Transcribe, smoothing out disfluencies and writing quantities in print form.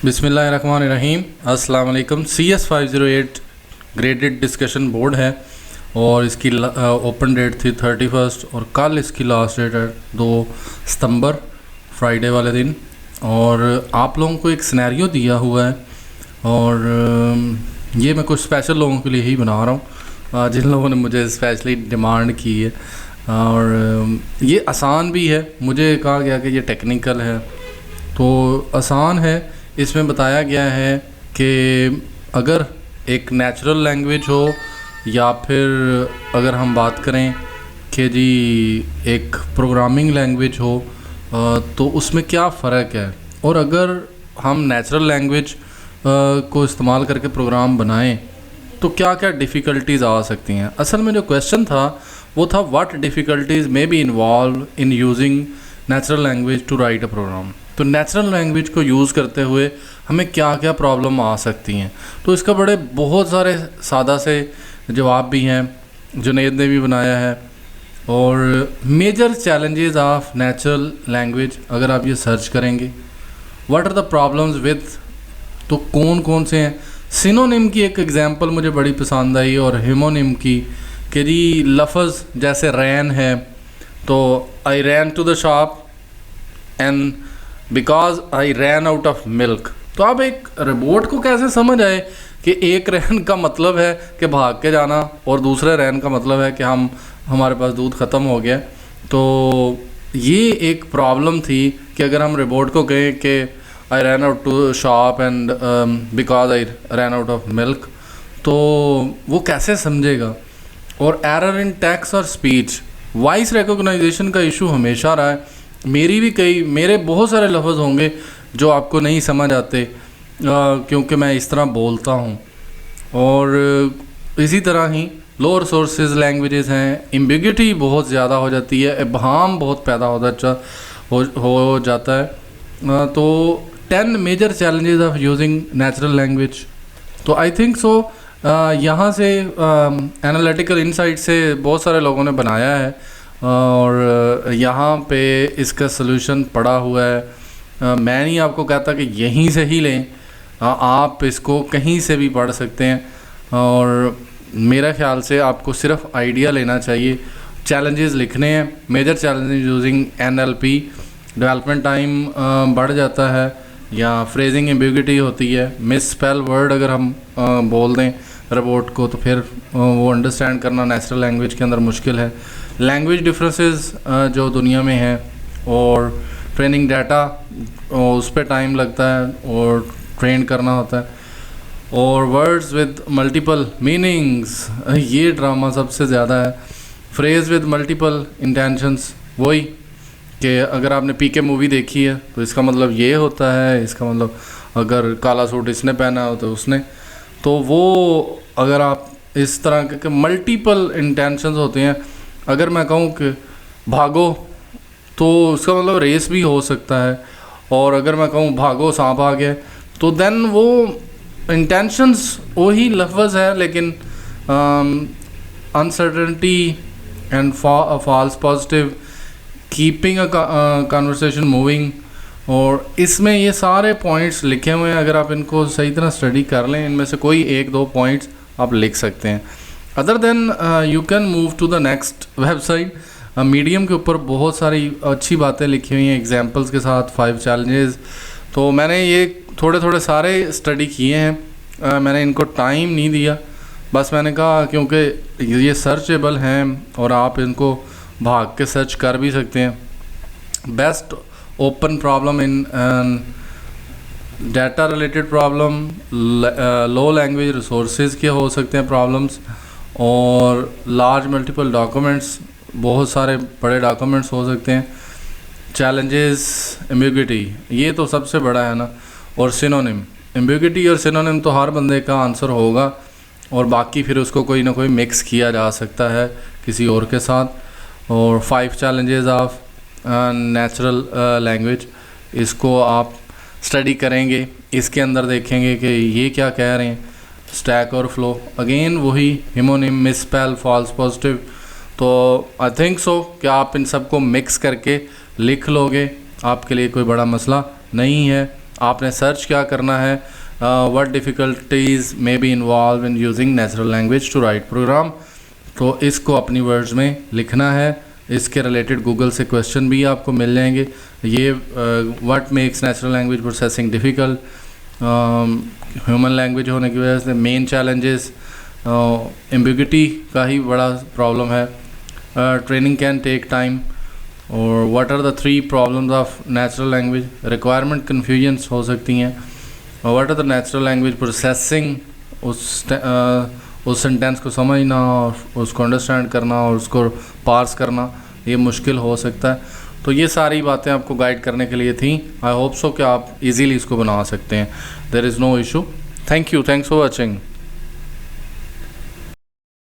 बिस्मिल्लाहिर्रहमानिर्रहीम। अस्सलाम वालेकुम। CS508 ग्रेडेड डिस्कशन बोर्ड है और इसकी ओपन डेट थी 31 और कल इसकी लास्ट डेट है 2 सितंबर फ्राइडे वाले दिन। और आप लोगों को एक सिनेरियो दिया हुआ है और ये मैं कुछ स्पेशल लोगों के लिए ही बना रहा हूँ जिन लोगों ने मुझे स्पेशली डिमांड की है। और ये आसान भी है, मुझे कहा गया कि ये टेक्निकल है तो आसान है। इसमें बताया गया है कि अगर एक नेचुरल लैंग्वेज हो या फिर अगर हम बात करें कि जी एक प्रोग्रामिंग लैंग्वेज हो तो उसमें क्या फ़र्क है, और अगर हम नेचुरल लैंग्वेज को इस्तेमाल करके प्रोग्राम बनाएं तो क्या क्या डिफ़िकल्टीज़ आ सकती हैं। असल में जो क्वेश्चन था वो था what difficulties may be involve in using natural language to write a program. तो नेचुरल लैंग्वेज को यूज़ करते हुए हमें क्या क्या प्रॉब्लम आ सकती हैं। तो इसका बड़े बहुत सारे सादा से जवाब भी हैं, जुनैद ने भी बनाया है। और major challenges of natural language अगर आप ये सर्च करेंगे, what are the problems with, तो कौन कौन से हैं। सिनोनिम की एक एग्जांपल मुझे बड़ी पसंद आई और हिमोनिम की कि जी लफ्ज़ जैसे रैन है तो I ran to the shop and because I ran out of milk. तो अब एक रोबोट को कैसे समझ आए कि एक रैन का मतलब है कि भाग के जाना और दूसरे रैन का मतलब है कि हमारे पास दूध ख़त्म हो गया। तो ये एक प्रॉब्लम थी कि अगर हम रोबोट को कहें कि I ran out to shop and because I ran out of milk, तो वो कैसे समझेगा। और एरर इन टेक्स्ट और स्पीच, वॉइस रिकॉग्नाइजेशन का इशू हमेशा रहा है। मेरे बहुत सारे लफ्ज़ होंगे जो आपको नहीं समझ आते क्योंकि मैं इस तरह बोलता हूँ। और इसी तरह ही लोअर सोर्सेज लैंग्वेजेस हैं, एम्बिग्यूटी बहुत ज़्यादा हो जाती है, इबहाम बहुत पैदा हो जाता है। तो 10 major challenges of using natural language. तो आई थिंक सो यहाँ से एनालिटिकल इनसाइट से बहुत सारे लोगों ने बनाया है और यहाँ पे इसका सलूशन पड़ा हुआ है। मैं नहीं आपको कहता कि यहीं से ही लें, आप इसको कहीं से भी पढ़ सकते हैं। और मेरा ख्याल से आपको सिर्फ आइडिया लेना चाहिए। चैलेंजेस लिखने हैं, major challenges using NLP, development time बढ़ जाता है या फ्रेजिंग एम्बिग्यूटी होती है, मिस स्पेल वर्ड अगर हम बोल दें रोबोट को तो फिर वो अंडरस्टैंड करना नेचुरल लैंग्वेज के अंदर मुश्किल है। लैंग्वेज डिफरेंसेस जो दुनिया में हैं और ट्रेनिंग डाटा उस पर टाइम लगता है और ट्रेन करना होता है। और वर्ड्स विद मल्टीपल मीनिंग्स, ये ड्रामा सबसे ज़्यादा है। फ्रेज विद मल्टीपल इंटेंशंस, वही कि अगर आपने PK मूवी देखी है तो इसका मतलब ये होता है, इसका मतलब अगर काला सूट इसने पहना हो तो उसने, तो वो अगर आप इस तरह के मल्टीपल इंटेंशंस होते हैं। अगर मैं कहूँ कि भागो तो उसका मतलब रेस भी हो सकता है, और अगर मैं कहूँ भागो सांप आ गया तो देन वो इंटेंशंस वही लफ्ज़ है लेकिन uncertainty and false positive, keeping a conversation moving. और इसमें ये सारे पॉइंट्स लिखे हुए हैं, अगर आप इनको सही तरह स्टडी कर लें इनमें से कोई 1-2 पॉइंट्स आप लिख सकते हैं। Other than you can move to the next website. Medium के ऊपर बहुत सारी अच्छी बातें लिखी हुई हैं एग्जांपल्स के साथ, 5 चैलेंजेस। तो मैंने ये थोड़े थोड़े सारे स्टडी किए हैं, मैंने इनको टाइम नहीं दिया, बस मैंने कहा क्योंकि ये सर्चेबल हैं और आप इनको भाग के सर्च कर भी सकते हैं। Best open problem in data related problem, low language resources के हो सकते हैं प्रॉब्लम्स, और लार्ज मल्टीपल डॉक्यूमेंट्स, बहुत सारे बड़े डॉक्यूमेंट्स हो सकते हैं। चैलेंजेस, एम्बिग्यूटी, ये तो सबसे बड़ा है ना। और सिनोनिम, एम्बिग्यूटी और सिनोनिम तो हर बंदे का आंसर होगा, और बाकी फिर उसको कोई ना कोई मिक्स किया जा सकता है किसी और के साथ। और 5 चैलेंजेस ऑफ नेचुरल लैंग्वेज, इसको आप स्टडी करेंगे, इसके अंदर देखेंगे कि ये क्या कह रहे हैं। स्टैक और फ्लो, अगेन वही हिमोनिम, मिस स्पेल, फॉल्स पॉजिटिव। तो आई थिंक सो कि आप इन सबको मिक्स करके लिख लोगे, आपके लिए कोई बड़ा मसला नहीं है। आपने सर्च क्या करना है, what difficulties may be involve in using natural language to write program, तो इसको अपनी वर्ड्स में लिखना है। इसके रिलेटेड गूगल से क्वेश्चन भी आपको मिल जाएंगे। ये what makes natural language processing difficult, human language होने की वजह से मेन चैलेंजेस, एम्बिग्यूटी का ही बड़ा प्रॉब्लम है, ट्रेनिंग कैन टेक टाइम, और what are the 3 problems of natural language, requirement confusions हो सकती हैं, और what are the natural language processing, उस सेंटेंस को समझना और उसको अंडरस्टैंड करना और उसको पार्स करना ये मुश्किल हो सकता है। तो ये सारी बातें आपको गाइड करने के लिए थी। आई होप सो कि आप इजीली इसको बना सकते हैं। There is no issue. Thank you, thanks for watching.